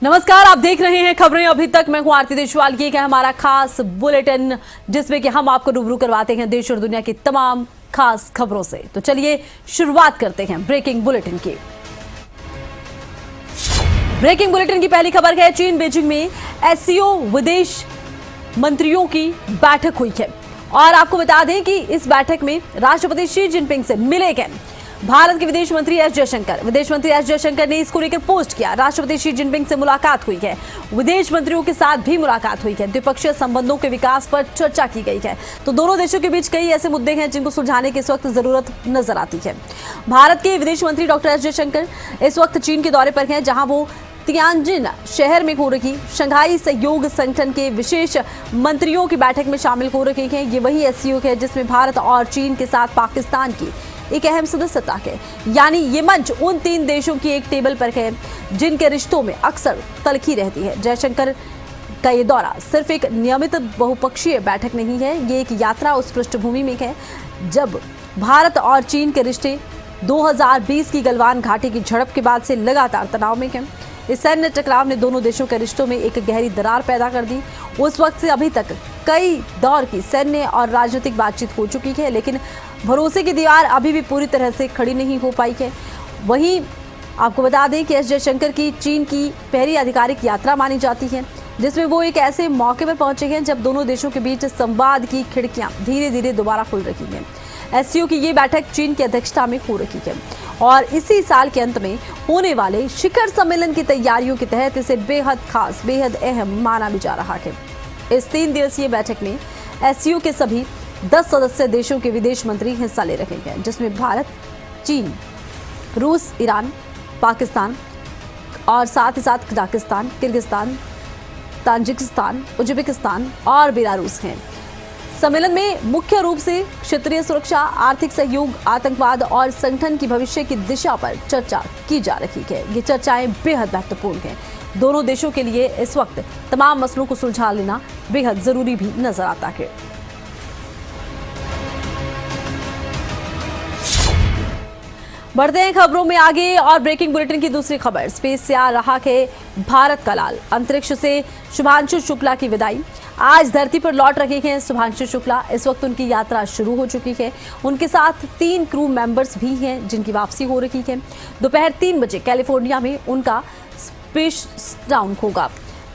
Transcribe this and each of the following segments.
नमस्कार, आप देख रहे हैं खबरें अभी तक। मैं हूं आरती देशवाल। ये है हमारा खास बुलेटिन जिसमें कि हम आपको रूबरू करवाते हैं देश और दुनिया की तमाम खास खबरों से। तो चलिए शुरुआत करते हैं ब्रेकिंग बुलेटिन की। ब्रेकिंग बुलेटिन की पहली खबर है, चीन बीजिंग में एससीओ विदेश मंत्रियों की बैठक हुई है और आपको बता दें कि इस बैठक में राष्ट्रपति शी जिनपिंग से मिले गए भारत के विदेश मंत्री एस जयशंकर ने इसको लेकर पोस्ट किया। राष्ट्रपति शी जिनपिंग से मुलाकात हुई है, विदेश मंत्रियों के साथ भी मुलाकात हुई है, द्विपक्षीय संबंधों के विकास पर चर्चा की गई है। तो दोनों देशों के बीच कई ऐसे मुद्दे हैं जिनको सुलझाने की इस वक्त जरूरत नजर आती है। भारत के विदेश मंत्री डॉक्टर एस जयशंकर इस वक्त चीन के दौरे पर हैं, जहां वो तियानजिन शहर में हो रही शंघाई सहयोग संगठन के विशेष मंत्रियों की बैठक में शामिल हो रहे हैं। ये वही एससीओ है जिसमें भारत और चीन के साथ पाकिस्तान की एक अहम सदस्यता है। यानी ये मंच उन तीन देशों की एक टेबल पर है जिनके रिश्तों में अक्सर तलखी रहती है। जयशंकर का ये दौरा सिर्फ एक नियमित बहुपक्षीय बैठक नहीं है, ये एक यात्रा उस पृष्ठभूमि में है जब भारत और चीन के रिश्ते 2020 की गलवान घाटी की झड़प के बाद से लगातार तनाव में हैं। इस सैन्य टकराव ने दोनों देशों के रिश्तों में एक गहरी दरार पैदा कर दी। उस वक्त से अभी तक कई दौर की सैन्य और राजनीतिक बातचीत हो चुकी है, लेकिन भरोसे की दीवार अभी भी पूरी तरह से खड़ी नहीं हो पाई है। वहीं आपको बता दें कि एस जयशंकर की चीन की पहली आधिकारिक यात्रा मानी जाती है, जिसमें वो एक ऐसे मौके पर पहुंचे हैं जब दोनों देशों के बीच संवाद की खिड़कियां धीरे धीरे दोबारा खुल रही हैं। एससीओ की ये बैठक चीन की अध्यक्षता में हो रही है और इसी साल के अंत में होने वाले शिखर सम्मेलन की तैयारियों के तहत इसे बेहद खास, बेहद अहम माना भी जा रहा है। इस 3 दिवसीय बैठक में एससीओ के सभी 10 सदस्य देशों के विदेश मंत्री हिस्सा ले रहे हैं, जिसमें भारत, चीन, रूस, ईरान, पाकिस्तान और साथ ही साथ कजाकिस्तान, किर्गिस्तान, ताजिकिस्तान, उज्बेकिस्तान और बेलारूस हैं। सम्मेलन में मुख्य रूप से क्षेत्रीय सुरक्षा, आर्थिक सहयोग, आतंकवाद और संगठन की भविष्य की दिशा पर चर्चा की जा रही है। ये चर्चाएं बेहद महत्वपूर्ण हैं। दोनों देशों के लिए इस वक्त तमाम मसलों को सुलझा लेना बेहद जरूरी भी नजर आता है। बढ़ते हैं खबरों में आगे और ब्रेकिंग बुलेटिन की दूसरी खबर, स्पेस से आ रहा है भारत का लाल। अंतरिक्ष से शुभांशु शुक्ला की विदाई। आज धरती पर लौट रहे हैं शुभांशु शुक्ला। इस वक्त उनकी यात्रा शुरू हो चुकी है। उनके साथ 3 क्रू मेंबर्स भी हैं जिनकी वापसी हो रही है। दोपहर 3 बजे कैलिफोर्निया में उनका स्प्लैश डाउन होगा।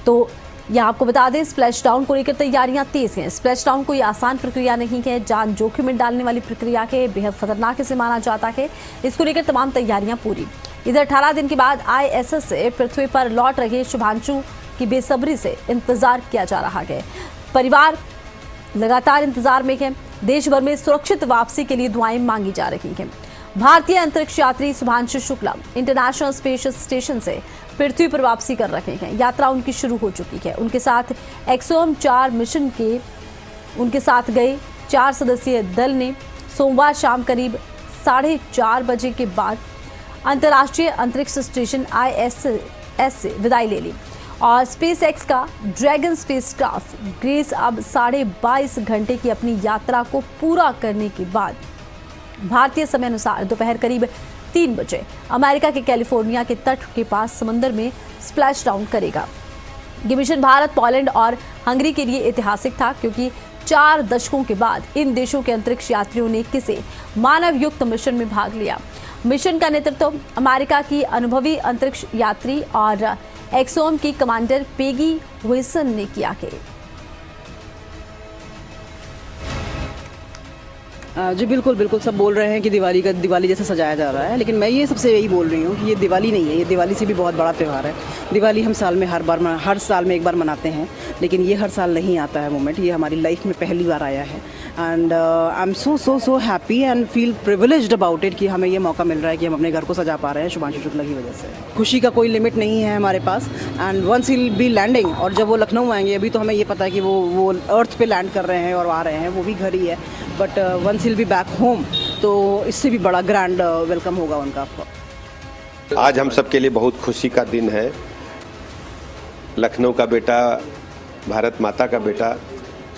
तो यहाँ आपको बता दें, स्प्लैश डाउन को लेकर तैयारियां तेज हैं। स्प्लैश डाउन कोई आसान प्रक्रिया नहीं है, जान जोखिम में डालने वाली प्रक्रिया है, बेहद खतरनाक इसे माना जाता है। इसको लेकर तमाम तैयारियां पूरी। इधर 18 दिन के बाद ISS से पृथ्वी पर लौट रहे शुभांशु की बेसब्री से इंतजार किया जा रहा है। परिवार लगातार इंतजार में है। देश भर में सुरक्षित वापसी के लिए दुआएं मांगी जा रही हैं। भारतीय अंतरिक्ष यात्री Shubhanshu Shukla international space station से पृथ्वी पर वापसी कर रहे हैं। यात्रा उनकी शुरू हो चुकी है। उनके साथ एक्सोम 4 मिशन के उनके साथ गए 4 सदस्यीय दल ने सोमवार शाम करीब 4:30 बजे के बाद अंतर्राष्ट्रीय अंतरिक्ष स्टेशन ISS से विदाई ले ली और SpaceX का ड्रैगन स्पेसक्राफ्ट ग्रेस अब 22.5 घंटे की अपनी यात्रा को पूरा करने के बाद भारतीय समय अनुसार दोपहर करीब 3 बजे अमेरिका के कैलिफोर्निया के तट के पास समंदर में स्प्लैश डाउन करेगा। ये मिशन भारत, पोलैंड और हंगरी के लिए ऐतिहासिक था, क्योंकि 4 दशकों के बाद इन देशों के अंतरिक्ष यात्रियों ने किसी मानव युक्त मिशन में भाग लिया। मिशन का नेतृत्व अमेरिका की अनुभवी अंतरिक्ष यात्री और एक्सोम की कमांडर पेगी विल्सन ने किया है। जी बिल्कुल सब बोल रहे हैं कि दिवाली जैसा सजाया जा रहा है, लेकिन मैं ये सबसे यही बोल रही हूँ कि ये दिवाली नहीं है। ये दिवाली से भी बहुत बड़ा त्यौहार है। दिवाली हम साल में हर साल में एक बार मनाते हैं, लेकिन ये हर साल नहीं आता है मोमेंट। ये हमारी लाइफ में पहली बार आया है and I am so happy and feel privileged about it कि हमें ये मौका मिल रहा है कि हम अपने घर को सजा पा रहे हैं शुभांशु शुक्ला की वजह से। खुशी का कोई लिमिट नहीं है हमारे पास and once he will be landing, और जब वो लखनऊ आएंगे, अभी तो हमें ये पता है कि वो अर्थ पे लैंड कर रहे हैं और आ रहे हैं, वो भी घर ही है, but once he will be back home, तो इससे भी बड़ा ग्रैंड वेलकम होगा उनका। आज हम सब के लिए बहुत खुशी का दिन है। लखनऊ का बेटा, भारत माता का बेटा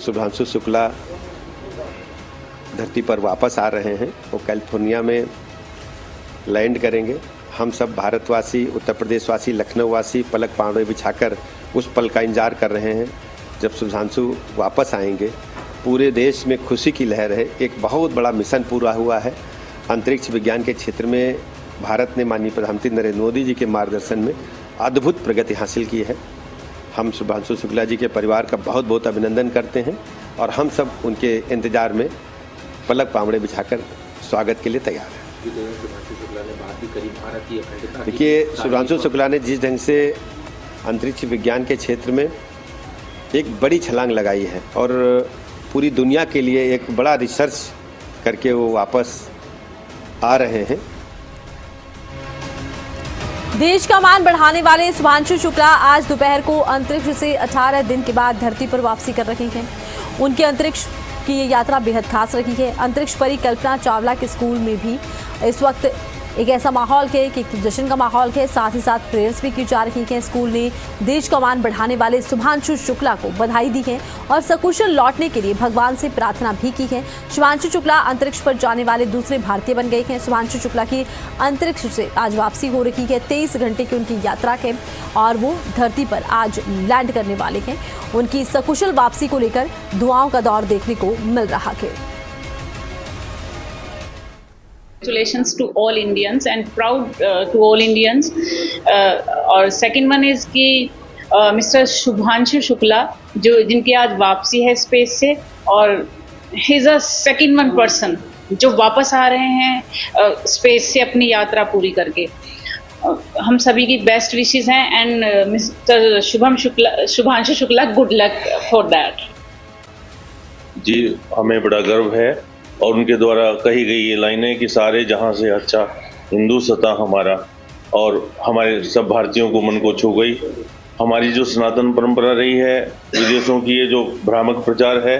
शुभांशु शुक्ला धरती पर वापस आ रहे हैं। वो कैलिफोर्निया में लैंड करेंगे। हम सब भारतवासी, उत्तर प्रदेशवासी, लखनऊ वासी पलक पांवड़े बिछाकर उस पल का इंतजार कर रहे हैं जब शुभांशु वापस आएंगे। पूरे देश में खुशी की लहर है। एक बहुत बड़ा मिशन पूरा हुआ है। अंतरिक्ष विज्ञान के क्षेत्र में भारत ने माननीय प्रधानमंत्री नरेंद्र मोदी जी के मार्गदर्शन में अद्भुत प्रगति हासिल की है। हम शुभांशु शुक्ला जी के परिवार का बहुत बहुत अभिनंदन करते हैं और हम सब उनके इंतजार में पलक पांवड़े बिछाकर स्वागत के लिए तैयार हैं। देखिए, शुभांशु शुक्ला ने जिस ढंग से अंतरिक्ष विज्ञान के क्षेत्र में एक बड़ी छलांग लगाई है और पूरी दुनिया के लिए एक बड़ा रिसर्च करके वो वापस आ रहे हैं। देश का मान बढ़ाने वाले शुभांशु शुक्ला आज दोपहर को अंतरिक्ष से 18 दिन के बाद धरती पर वापसी कर रहे हैं। उनकी अंतरिक्ष की ये यात्रा बेहद खास रही है। अंतरिक्ष परी कल्पना चावला के स्कूल में भी इस वक्त एक ऐसा माहौल है कि जश्न का माहौल है, साथ ही साथ प्रेयर्स भी की जा रही हैं। स्कूल ने देश का मान बढ़ाने वाले शुभांशु शुक्ला को बधाई दी है और सकुशल लौटने के लिए भगवान से प्रार्थना भी की है। शुभांशु शुक्ला अंतरिक्ष पर जाने वाले दूसरे भारतीय बन गए हैं। शुभांशु शुक्ला की अंतरिक्ष से आज वापसी हो रही है। 23 घंटे की उनकी यात्रा है और वो धरती पर आज लैंड करने वाले हैं। उनकी सकुशल वापसी को लेकर दुआओं का दौर देखने को मिल रहा है। Congratulations to all Indians and proud to all Indians. और second one is कि Mr. शुभांशु शुक्ला जो जिनकी आज वापसी है स्पेस से, और he is a second one person जो वापस आ रहे हैं स्पेस से अपनी यात्रा पूरी करके। हम सभी की बेस्ट विशेस हैं and mister Shubhanshu Shukla good luck for that. जी, हमें बड़ा गर्व है और उनके द्वारा कही गई ये लाइनें कि सारे जहां से अच्छा हिंदू सता हमारा, और हमारे सब भारतीयों को मन को छू गई। हमारी जो सनातन परंपरा रही है, विदेशों की ये जो भ्रामक प्रचार है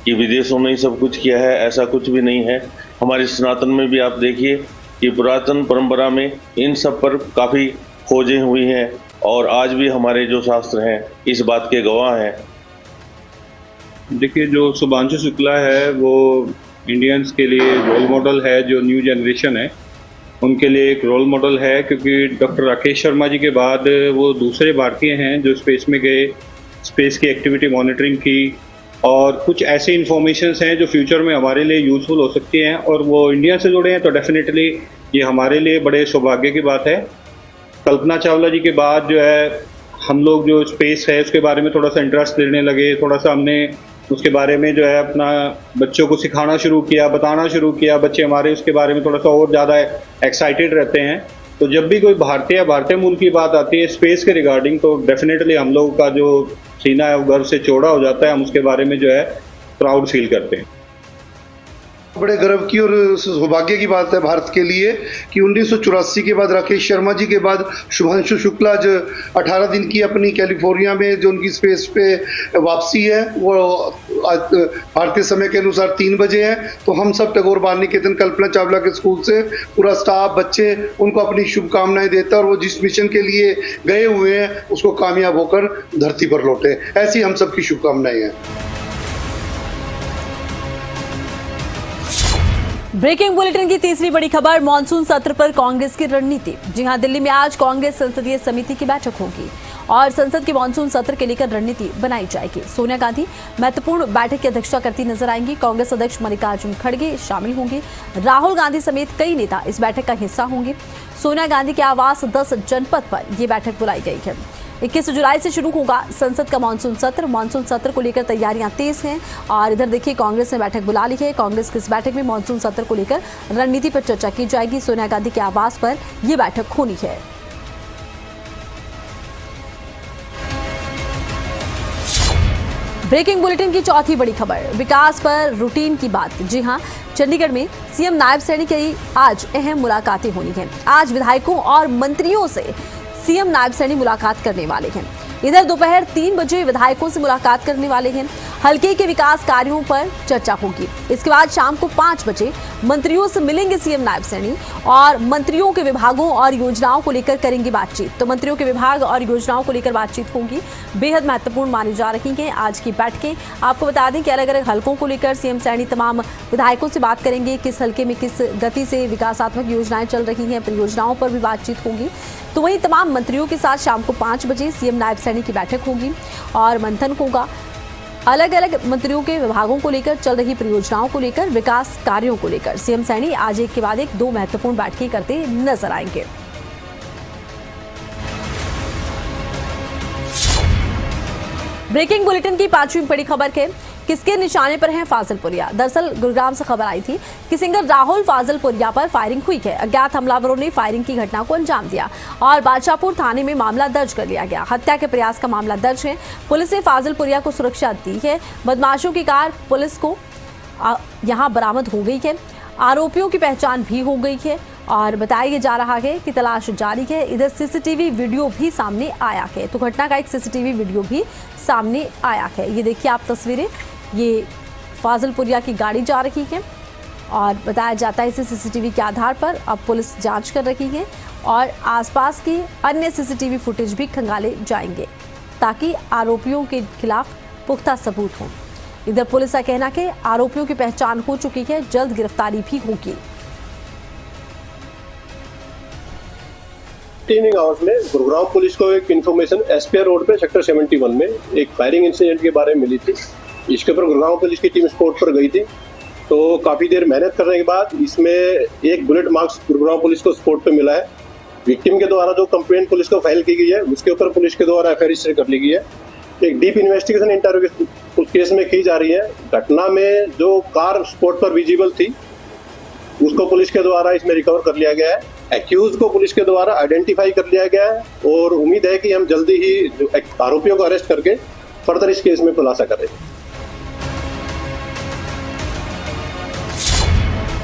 कि विदेशों ने ही सब कुछ किया है, ऐसा कुछ भी नहीं है। हमारे सनातन में भी आप देखिए कि पुरातन परंपरा में इन सब पर काफ़ी खोजें हुई हैं और आज भी हमारे जो शास्त्र हैं इस बात के गवाह हैं। देखिए, जो शुभांशु शुक्ला है वो इंडियंस के लिए रोल मॉडल है। जो न्यू जनरेशन है उनके लिए एक रोल मॉडल है, क्योंकि डॉक्टर राकेश शर्मा जी के बाद वो दूसरे भारतीय हैं जो स्पेस में गए, स्पेस की एक्टिविटी मॉनिटरिंग की, और कुछ ऐसे इन्फॉर्मेशंस हैं जो फ्यूचर में हमारे लिए यूज़फुल हो सकती हैं, और वो इंडिया से जुड़े हैं। तो डेफिनेटली ये हमारे लिए बड़े सौभाग्य की बात है। कल्पना चावला जी के बाद जो है हम लोग जो स्पेस है उसके बारे में थोड़ा सा इंटरेस्ट लेने लगे, थोड़ा सा हमने उसके बारे में जो है अपना बच्चों को सिखाना शुरू किया, बताना शुरू किया। बच्चे हमारे उसके बारे में थोड़ा सा और ज़्यादा एक्साइटेड रहते हैं। तो जब भी कोई भारतीय मूल की बात आती है स्पेस के रिगार्डिंग, तो डेफिनेटली हम लोग का जो सीना है वो गर्व से चौड़ा हो जाता है। हम उसके बारे में जो है प्राउड फील करते हैं। बड़े गर्व की और सौभाग्य की बात है भारत के लिए कि 1984 के बाद राकेश शर्मा जी के बाद शुभांशु शुक्ला जो 18 दिन की अपनी कैलिफोर्निया में जो उनकी स्पेस पे वापसी है वो भारतीय समय के अनुसार 3 बजे है। तो हम सब टैगोर बाल निकेतन कल्पना चावला के स्कूल से पूरा स्टाफ, बच्चे उनको अपनी शुभकामनाएं देता है और वो जिस मिशन के लिए गए हुए हैं उसको कामयाब होकर धरती पर लौटे, ऐसी हम सबकी शुभकामनाएं हैं। ब्रेकिंग बुलेटिन की तीसरी बड़ी खबर, मॉनसून सत्र पर कांग्रेस की रणनीति। जी हां, दिल्ली में आज कांग्रेस संसदीय समिति की बैठक होगी और संसद के मॉनसून सत्र के लेकर रणनीति बनाई जाएगी। सोनिया गांधी महत्वपूर्ण बैठक की अध्यक्षता करती नजर आएंगी। कांग्रेस अध्यक्ष मल्लिकार्जुन खड़गे शामिल होंगे। राहुल गांधी समेत कई नेता इस बैठक का हिस्सा होंगे। सोनिया गांधी के आवास 10 जनपद पर यह बैठक बुलाई गई है। 21 जुलाई से शुरू होगा संसद का मानसून सत्र। मानसून सत्र को लेकर तैयारियां तेज हैं और इधर देखिए कांग्रेस ने बैठक बुला ली है। कांग्रेस की इस बैठक में मानसून सत्र को लेकर रणनीति पर चर्चा की जाएगी। सोनिया गांधी के आवास पर यह बैठक होनी है। ब्रेकिंग बुलेटिन की चौथी बड़ी खबर, विकास पर रूटीन की बात। जी हां, चंडीगढ़ में सीएम नायब सैनी की आज अहम मुलाकातें होनी है। आज विधायकों और मंत्रियों से सीएम नायब सैनी मुलाकात करने वाले हैं। इधर दोपहर 3 बजे विधायकों से मुलाकात करने वाले हैं। हल्के के विकास कार्यों पर चर्चा होगी। इसके बाद शाम को 5 बजे मंत्रियों से मिलेंगे सीएम नायब सैनी और मंत्रियों के विभागों और योजनाओं को लेकर करेंगे बातचीत। तो मंत्रियों के विभाग और योजनाओं को लेकर बातचीत होगी, बेहद महत्वपूर्ण मानी जा रही हैं आज की बैठकें। आपको बता दें कि अलग अलग हलकों को लेकर सीएम सैनी तमाम विधायकों से बात करेंगे, किस हल्के में किस गति से विकासात्मक योजनाएं चल रही हैं, परियोजनाओं पर भी बातचीत होगी। तो वहीं तमाम मंत्रियों के साथ शाम को 5 बजे सीएम नायब सैनी की बैठक होगी और मंथन होगा अलग अलग मंत्रियों के विभागों को लेकर, चल रही परियोजनाओं को लेकर, विकास कार्यों को लेकर। सीएम सैनी आज एक के बाद एक 2 महत्वपूर्ण बैठकें करते नजर आएंगे। ब्रेकिंग बुलेटिन की 5वीं बड़ी खबर के किसके निशाने पर हैं फाजिलपुरिया। दरअसल गुरुग्राम से खबर आई थी कि सिंगर राहुल फाजिलपुरिया पर फायरिंग हुई है। अज्ञात हमलावरों ने फायरिंग की घटना को अंजाम दिया और बादशाहपुर थाने में मामला दर्ज कर लिया गया। हत्या के प्रयास का मामला दर्ज है। पुलिस ने फाजिलपुरिया को सुरक्षा दी है। बदमाशों की कार पुलिस को यहां बरामद हो गई है। आरोपियों की पहचान भी हो गई है और बताया जा रहा है कि तलाश जारी है। इधर सीसीटीवी वीडियो भी सामने आया है। तो घटना का एक सीसीटीवी वीडियो भी सामने आया है। ये देखिए आप तस्वीरें, ये फाजिलपुरिया की गाड़ी जा रही है और बताया जाता है इसी सीसीटीवी के आधार पर अब पुलिस जांच कर रही है और आसपास की अन्य सीसीटीवी फुटेज भी खंगाले जाएंगे ताकि आरोपियों के खिलाफ पुख्ता सबूत हो। इधर पुलिस का कहना है कि आरोपियों की पहचान हो चुकी है, जल्द गिरफ्तारी भी होगी। इवनिंग आवर्स में गुरुग्राम पुलिस को एक इन्फॉर्मेशन एसपीआर रोड पे सेक्टर 71 में एक फायरिंग इंसिडेंट के बारे में मिली थी। इसके ऊपर गुरुग्राम पुलिस की टीम स्पॉट पर गई थी। तो काफ़ी देर मेहनत करने के बाद इसमें एक बुलेट मार्क्स गुरुग्राम पुलिस को स्पॉट पे मिला है। विक्टिम के द्वारा जो कंप्लेंट पुलिस को फाइल की गई है उसके ऊपर पुलिस के द्वारा एफआईआर रजिस्टर कर ली गई है। एक डीप इन्वेस्टिगेशन इंटरोगेशन उस केस में की जा रही है। घटना में जो कार स्पॉट पर विजिबल थी उसको पुलिस के द्वारा इसमें रिकवर कर लिया गया है। एक्यूज को पुलिस के द्वारा आइडेंटिफाई कर लिया गया है और उम्मीद है कि हम जल्दी ही जो आरोपियों को अरेस्ट करके फर्दर इस केस में खुलासा करेंगे।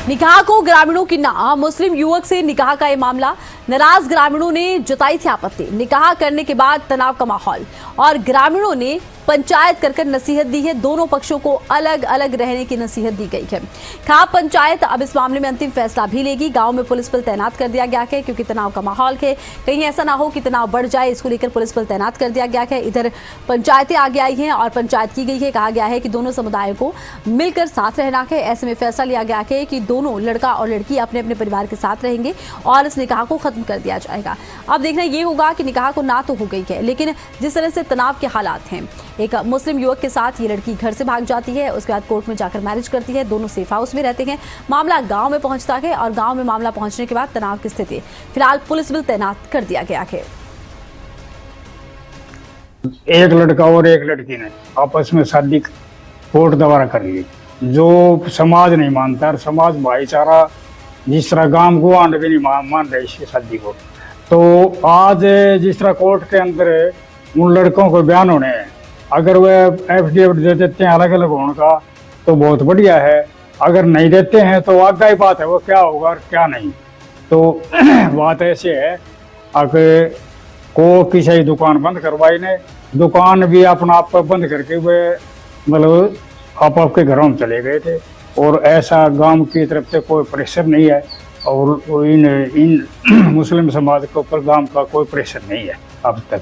निकाह को ग्रामीणों की ना, मुस्लिम युवक से निकाह का ये मामला, नाराज ग्रामीणों ने जताई थी आपत्ति। निकाह करने के बाद तनाव का माहौल और ग्रामीणों ने पंचायत कर नसीहत दी है। दोनों पक्षों को अलग अलग रहने की नसीहत दी गई है। खाप पंचायत अब इस मामले में अंतिम फैसला भी लेगी। गांव में पुलिस बल तैनात कर दिया गया है क्योंकि तनाव का माहौल है, कहीं ऐसा ना हो कि तनाव बढ़ जाए, इसको लेकर पुलिस बल तैनात कर दिया गया है। इधर पंचायतें आगे आई हैं और पंचायत की गई है। कहा गया है कि दोनों समुदायों को मिलकर साथ रहना है। ऐसे में फैसला लिया गया है कि दोनों लड़का और लड़की अपने अपने परिवार के साथ रहेंगे और इस निकाह को खत्म कर दिया जाएगा। अब देखना ये होगा कि निकाह को ना तो हो गई है, लेकिन जिस तरह से तनाव के हालात हैं, एक मुस्लिम युवक के साथ ये लड़की घर से भाग जाती है, उसके बाद कोर्ट में जाकर मैरिज करती है, दोनों सेफ हाउस में रहते हैं। मामला गांव में पहुंचता है और गांव में मामला पहुंचने के बाद तनाव की स्थिति, फिलहाल पुलिस बल तैनात कर दिया गया है। एक लड़का और एक लड़की ने आपस में शादी कोर्ट द्वारा कर ली, जो समाज नहीं मानता और समाज भाईचारा जिस तरह गांव गुआंढ भी नहीं मान रहे इसकी शादी को। तो आज जिस तरह कोर्ट के अंदर उन लड़कों को बयान होने हैं, अगर वे एफिडेविट दे देते हैं अलग अलग होने का तो बहुत बढ़िया है। अगर नहीं देते हैं तो आगे ही बात है वो क्या होगा और क्या नहीं। तो बात ऐसे है, अगर को किसी दुकान बंद करवाई ने, दुकान भी अपना आप बंद करके वे मतलब आपके घरों में चले गए थे और ऐसा गांव की तरफ से कोई प्रेशर नहीं है और इन मुस्लिम समाज के ऊपर गांव का कोई प्रेशर नहीं है अब तक।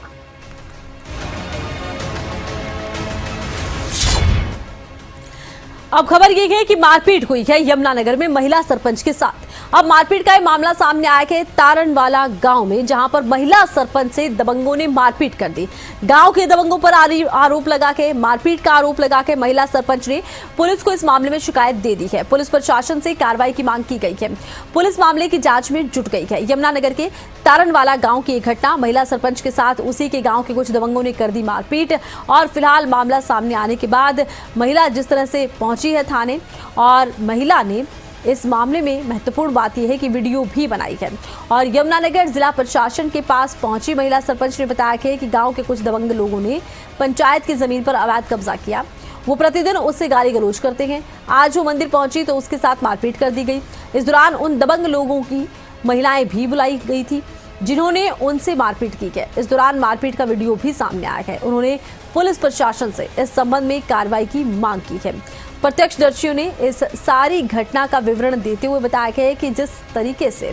अब खबर ये है कि मारपीट हुई है यमुनानगर में महिला सरपंच के साथ। अब मारपीट का ये मामला सामने आया है तारणवाला गांव में, जहां पर महिला सरपंच से दबंगों ने मारपीट कर दी। गांव के दबंगों पर आरोप लगा के, मारपीट का आरोप लगा के महिला सरपंच ने पुलिस को इस मामले में शिकायत दे दी है। पुलिस प्रशासन से कार्रवाई की मांग की गई है। पुलिस मामले की जांच में जुट गई है। यमुनानगर के तारणवाला गांव की एक घटना, महिला सरपंच के साथ उसी के गांव के कुछ दबंगों ने कर दी मारपीट और फिलहाल मामला सामने आने के बाद महिला जिस तरह से पहुंची है थाने और महिला ने इस मामले में महत्वपूर्ण बात यह है कि वीडियो भी बनाई है और यमुनानगर जिला प्रशासन के पास पहुंची महिला सरपंच ने बताया है कि गांव के कुछ दबंग लोगों ने पंचायत की जमीन पर अवैध कब्जा किया। वो प्रतिदिन उससे गाली गलौज करते हैं। आज वो मंदिर पहुंची तो उसके साथ मारपीट कर दी गई। इस दौरान उन दबंग लोगों की महिलाएं भी बुलाई गई थी। जिन्होंने उनसे मारपीट की है। इस दौरान मारपीट का वीडियो भी सामने आया है। उन्होंने पुलिस प्रशासन से इस संबंध में कार्रवाई की मांग की है। प्रत्यक्षदर्शियों ने इस सारी घटना का विवरण देते हुए बताया है कि जिस तरीके से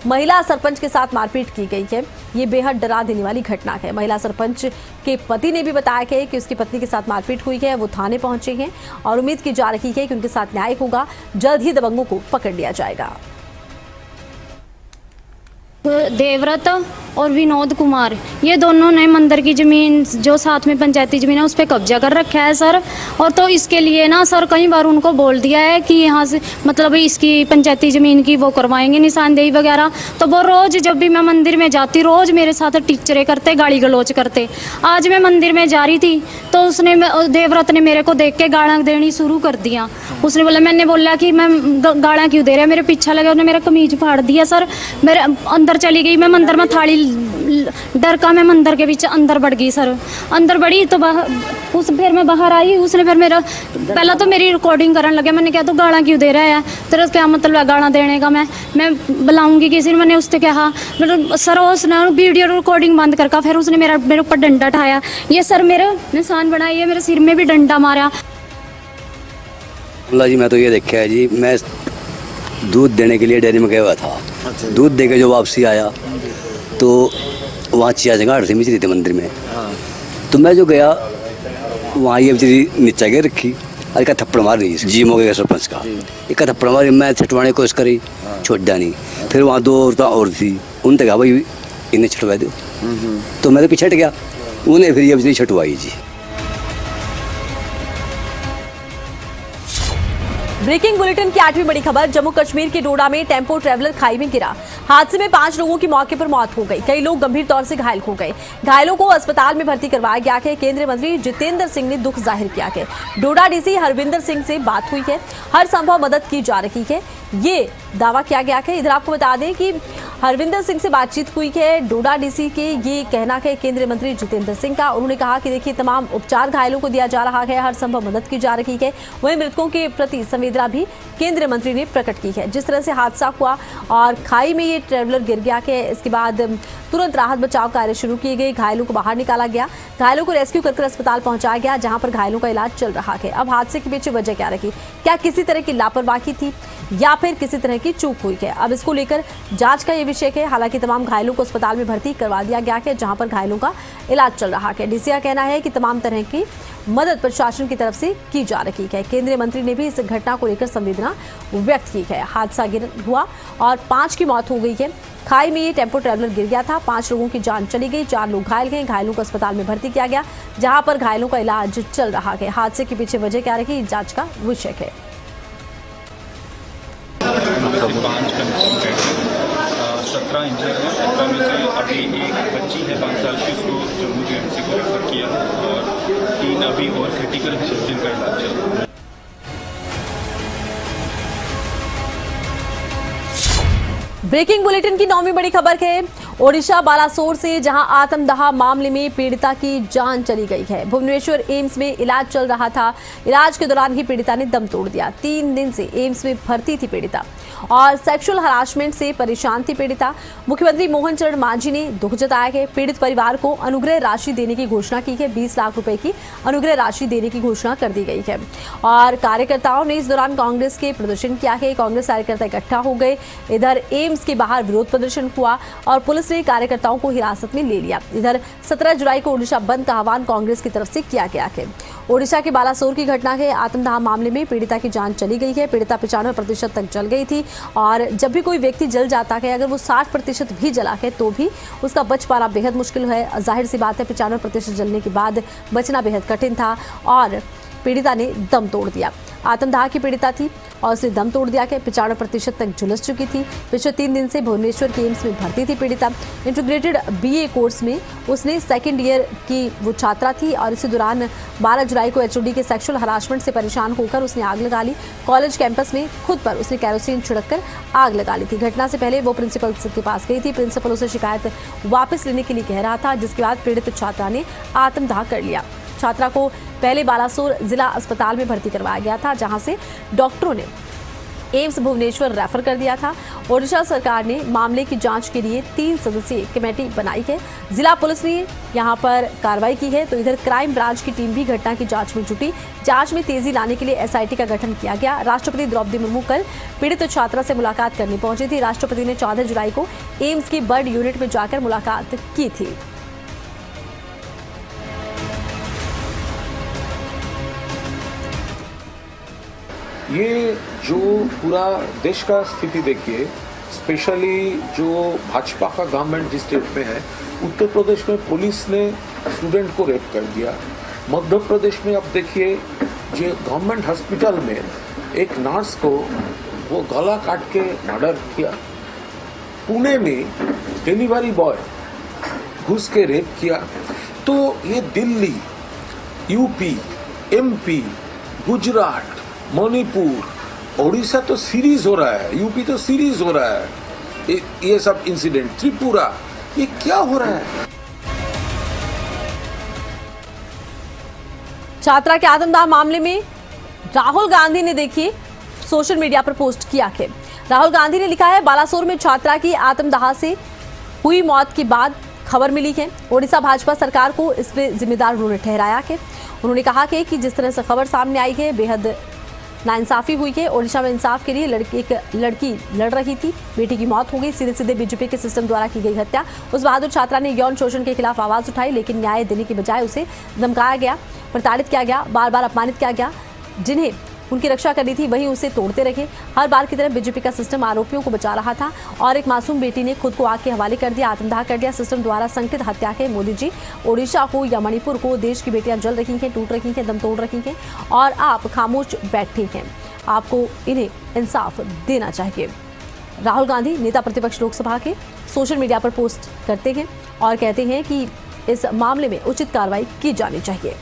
महिला सरपंच के साथ मारपीट की गई है, ये बेहद डरा देने वाली घटना है। महिला सरपंच के पति ने भी बताया है कि उसकी पत्नी के साथ मारपीट हुई है। वो थाने पहुंचे हैं और उम्मीद की जा रही है कि उनके साथ न्याय होगा। जल्द ही दबंगों को पकड़ लिया जाएगा। देवव्रत और विनोद कुमार, ये दोनों ने मंदिर की ज़मीन जो साथ में पंचायती ज़मीन है उस पर कब्जा कर रखा है सर। और तो इसके लिए ना सर कई बार उनको बोल दिया है कि यहाँ से मतलब इसकी पंचायती ज़मीन की वो करवाएंगे निशानदेही वगैरह। तो वो रोज़ जब भी मैं मंदिर में जाती रोज़ मेरे साथ टीचरें करते, गाली गलौज करते। आज मैं मंदिर में जा रही थी तो उसने देवव्रत ने मेरे को देख के गालियाँ देनी शुरू कर दिया। उसने बोला, मैंने बोला कि मैं गालियाँ क्यों दे रहा है, मेरे पीछे लगे। उसने मेरा कमीज फाड़ दिया सर। मेरे अंदर चली गई मैं मंदिर में, थाली डर का मैं मंदिर के बीच अंदर बढ़ गई सर। अंदर बढ़ी तो फिर मैं बाहर आई। उसने फिर मेरा पहला तो मेरी रिकॉर्डिंग करने लगे। मैंने कहा तो गालियाँ क्यों दे रहा है, तेरा क्या मतलब है गालियाँ देने का, मैं बुलाऊंगी किसी ने। मैंने उससे कहा सर, उसने वीडियो रिकॉर्डिंग बंद करके फिर उसने मेरे ऊपर डंडा उठाया। ये सर मेरा निशान बनाई है, मेरे सिर में भी डंडा मारा। जी मैं तो ये देखा है जी, मैं दूध देने के लिए डेयरी में गया हुआ था। दूध दे के जो वापसी आया तो वहाँ चिया जगह थी, मिचरी थी मंदिर में। तो मैं जो गया वहाँ ये मिचरी नीचे गिर रखी और एक थप्पड़ मार रही जी हो गया सरपंच का। एक थप्पड़ मारी, मैं छटवाने की कोशिश करी, छोड़ा नहीं। फिर वहाँ दो औरतें और थी, उनने कहा भाई इन्हें छटवा दो। तो मैं तो पीछे हट गया, उन्हें फिर ये मिचरी छटवाई जी। ब्रेकिंग बुलेटिन की 8वीं बड़ी खबर। जम्मू कश्मीर के डोडा में टेंपो ट्रैवलर खाई में गिरा। हादसे में 5 लोगों की मौके पर मौत हो गई। कई लोग गंभीर तौर से घायल हो गए। घायलों को अस्पताल में भर्ती करवाया गया है। केंद्रीय मंत्री जितेंद्र सिंह ने दुख जाहिर किया है। डोडा डीसी हरविंदर सिंह से बात हुई है, हर संभव मदद की जा रही है, ये दावा किया गया है। इधर आपको बता दें कि हरविंदर सिंह से बातचीत हुई है। डोडा डीसी के ये कहना है केंद्रीय मंत्री जितेंद्र सिंह का। उन्होंने कहा कि देखिए तमाम उपचार घायलों को दिया जा रहा है, हर संभव मदद की जा रही है। वहीं मृतकों के प्रति संवेदना भी केंद्रीय मंत्री ने प्रकट की है। जिस तरह से हादसा हुआ और खाई में ये ट्रैवलर गिर गया है, इसके बाद तुरंत राहत बचाव कार्य शुरू किए गए। घायलों को बाहर निकाला गया, घायलों को रेस्क्यू कर अस्पताल पहुंचाया गया, जहां पर घायलों का इलाज चल रहा है। अब हादसे के पीछे वजह क्या रही, क्या किसी तरह की लापरवाही थी या फिर किसी तरह की चूक हुई है, अब इसको लेकर जांच का ये विषय है। हालांकि तमाम घायलों को अस्पताल में भर्ती करवा दिया गया है, जहां पर घायलों का इलाज चल रहा है। डीसी का कहना है कि तमाम तरह की मदद प्रशासन की तरफ से की जा रही है। केंद्रीय मंत्री ने भी इस घटना को लेकर संवेदना व्यक्त की है। हादसा हुआ और 5 की मौत हो गई है। खाई में ये टेंपो ट्रैवलर गिर गया था, 5 लोगों की जान चली गई, 4 लोग घायल गए। घायलों को अस्पताल में भर्ती किया गया, जहां पर घायलों का इलाज चल रहा है। हादसे के पीछे वजह क्या रही, जांच का विषय है। 17 इंजर हैं, 17 में से अभी एक बच्ची है 5 साल की, उसको जम्मू जीएमसी को रेफर किया और 3 अभी और क्रिटिकल है जिनका इलाज चल रहा है। ब्रेकिंग बुलेटिन की 9वीं बड़ी खबर है। ओडिशा बालासोर से जहां आत्मदाह मामले में पीड़िता की जान चली गई है। भुवनेश्वर एम्स में इलाज चल रहा था। इलाज के दौरान ही पीड़िता ने दम तोड़ दिया। 3 दिन से एम्स में भर्ती थी पीड़िता और सेक्सुअल हरासमेंट से परेशान थी पीड़िता। मुख्यमंत्री मोहन चरण मांझी ने दुख जताया है। पीड़ित परिवार को अनुग्रह राशि देने की घोषणा की है। 20 लाख रुपए की अनुग्रह राशि देने की घोषणा कर दी गई है। और कार्यकर्ताओं ने इस दौरान कांग्रेस के प्रदर्शन किया है। कांग्रेस कार्यकर्ता इकट्ठा हो गए। इधर एम्स के बाहर विरोध प्रदर्शन हुआ और पुलिस ने कार्यकर्ताओं को हिरासत में ले लिया। इधर 17 जुलाई को ओडिशा बंद का आह्वान कांग्रेस की तरफ से किया गया है। ओडिशा के बालासोर की घटना है। आत्मदाह मामले में पीड़िता की जान चली गई है। पीड़िता 95% तक जल गई थी और जब भी कोई व्यक्ति जल जाता है, अगर वो 60% भी जला है तो भी उसका बच पाना बेहद मुश्किल है। जाहिर सी बात है, 95% जलने के बाद बचना बेहद कठिन था और पीड़िता ने दम तोड़ दिया। आत्मदाह की पीड़िता थी और उसने दम तोड़ दिया कि 95% तक झुलस चुकी थी। पिछले 3 दिन से भुवनेश्वर के एम्स में भर्ती थी पीड़िता। इंटीग्रेटेड BA कोर्स में उसने 2nd ईयर की वो छात्रा थी और इसी दौरान 12 जुलाई को HOD के सेक्सुअल हरासमेंट से परेशान होकर उसने आग लगा ली। कॉलेज कैंपस में खुद पर उसने कैरोसिन छिड़ककर आग लगा ली थी। घटना से पहले वो प्रिंसिपल के पास गई थी। प्रिंसिपल उसे शिकायत वापस लेने के लिए कह रहा था, जिसके बाद पीड़ित छात्रा ने आत्मदाह कर लिया। छात्रा को पहले बालासोर जिला अस्पताल में भर्ती करवाया गया था, जहां से डॉक्टरों ने एम्स भुवनेश्वर रेफर कर दिया था। ओडिशा सरकार ने मामले की जांच के लिए 3 सदस्यीय कमेटी बनाई है। जिला पुलिस ने यहां पर कार्रवाई की है, तो इधर क्राइम ब्रांच की टीम भी घटना की जांच में जुटी। जांच में तेजी लाने के लिए एसआईटी का गठन किया गया। राष्ट्रपति द्रौपदी मुर्मू कल पीड़ित छात्रा से मुलाकात करने पहुंची थी। राष्ट्रपति ने 14 जुलाई को एम्स की बर्ड यूनिट में जाकर मुलाकात की थी। ये जो पूरा देश का स्थिति देखिए, स्पेशली जो भाजपा का गवर्नमेंट जिस स्टेट में है, उत्तर प्रदेश में पुलिस ने स्टूडेंट को रेप कर दिया। मध्य प्रदेश में अब देखिए जो गवर्नमेंट हॉस्पिटल में एक नर्स को वो गला काट के मर्डर किया। पुणे में डिलीवरी बॉय घुस के रेप किया। तो ये दिल्ली, यूपी, एमपी, गुजरात, मणिपुर, ओडिशा तो सीरीज हो रहा है, यूपी तो सीरीज हो रहा है। ये सब इंसिडेंट, त्रिपुरा, ये क्या हो रहा है? छात्रा के आत्मदाह मामले में राहुल गांधी ने देखिए सोशल मीडिया पर पोस्ट किया है। राहुल गांधी ने लिखा है, बालासोर में छात्रा की आत्मदाह से हुई मौत के बाद खबर मिली है। ओडिशा भाजपा सरकार को इस पे जिम्मेदार उन्होंने ठहराया है। उन्होंने कहा कि जिस तरह से खबर सामने आई है, बेहद नाइंसाफी हुई है। ओडिशा में इंसाफ के लिए एक लड़की लड़ रही थी, बेटी की मौत हो गई। सीधे सीधे बीजेपी के सिस्टम द्वारा की गई हत्या। उस बहादुर छात्रा ने यौन शोषण के खिलाफ आवाज उठाई, लेकिन न्याय देने की बजाय उसे धमकाया गया, प्रताड़ित किया गया, बार बार अपमानित किया गया। जिन्हें उनकी रक्षा करनी थी वहीं उसे तोड़ते रहे। हर बार की तरह बीजेपी का सिस्टम आरोपियों को बचा रहा था और एक मासूम बेटी ने खुद को आग के हवाले कर दिया, आत्मदाह कर दिया। सिस्टम द्वारा संगठित हत्या है। मोदी जी, ओडिशा हो या मणिपुर को, देश की बेटियां जल रही हैं, टूट रही हैं, दम तोड़ रही हैं और आप खामोश बैठे हैं। आपको इन्हें इंसाफ देना चाहिए। राहुल गांधी नेता प्रतिपक्ष लोकसभा के सोशल मीडिया पर पोस्ट करते हैं और कहते हैं कि इस मामले में उचित कार्रवाई की जानी चाहिए।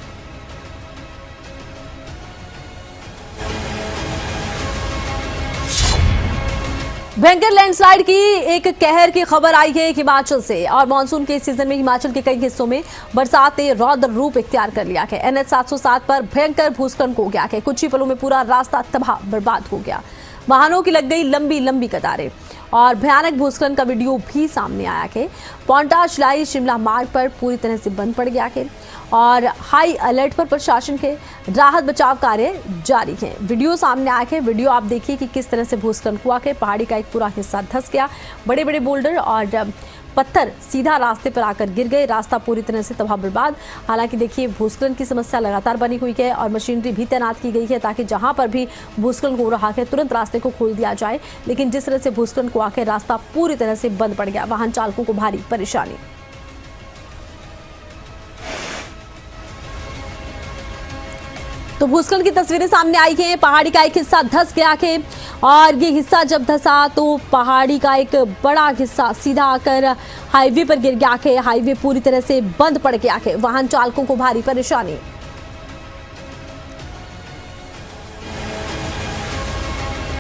भयंकर लैंडस्लाइड की एक कहर की खबर आई है हिमाचल से और मानसून के सीजन में हिमाचल के कई हिस्सों में बरसात ने रौद्र रूप इख्तियार कर लिया है। NH 707 पर भयंकर भूस्खलन हो गया है। कुछ ही पलों में पूरा रास्ता तबाह बर्बाद हो गया। वाहनों की लग गई लंबी लंबी कतारें और भयानक भूस्खलन का वीडियो भी सामने आया है। पांवटा शिलाई शिमला मार्ग पर पूरी तरह से बंद पड़ गया है और हाई अलर्ट पर प्रशासन के राहत बचाव कार्य जारी है। वीडियो सामने आया है। वीडियो आप देखिए कि किस तरह से भूस्खलन हुआ है। पहाड़ी का एक पूरा हिस्सा धंस गया। बड़े बड़े बोल्डर और पत्थर सीधा रास्ते पर आकर गिर गए। रास्ता पूरी तरह से तबाह बर्बाद। हालांकि देखिए भूस्खलन की समस्या लगातार बनी हुई है और मशीनरी भी तैनात की गई है ताकि जहां पर भी भूस्खलन हो रहा है तुरंत रास्ते को खोल दिया जाए। लेकिन जिस तरह से भूस्खलन को आकर रास्ता पूरी तरह से बंद पड़ गया, वाहन चालकों को भारी परेशानी। तो भूस्खलन की तस्वीरें सामने आई हैं। पहाड़ी का एक हिस्सा धंस गया है और ये हिस्सा जब धंसा तो पहाड़ी का एक बड़ा हिस्सा सीधा आकर हाईवे पर गिर गया है। हाईवे पूरी तरह से बंद पड़ गया है। वाहन चालकों को भारी परेशानी।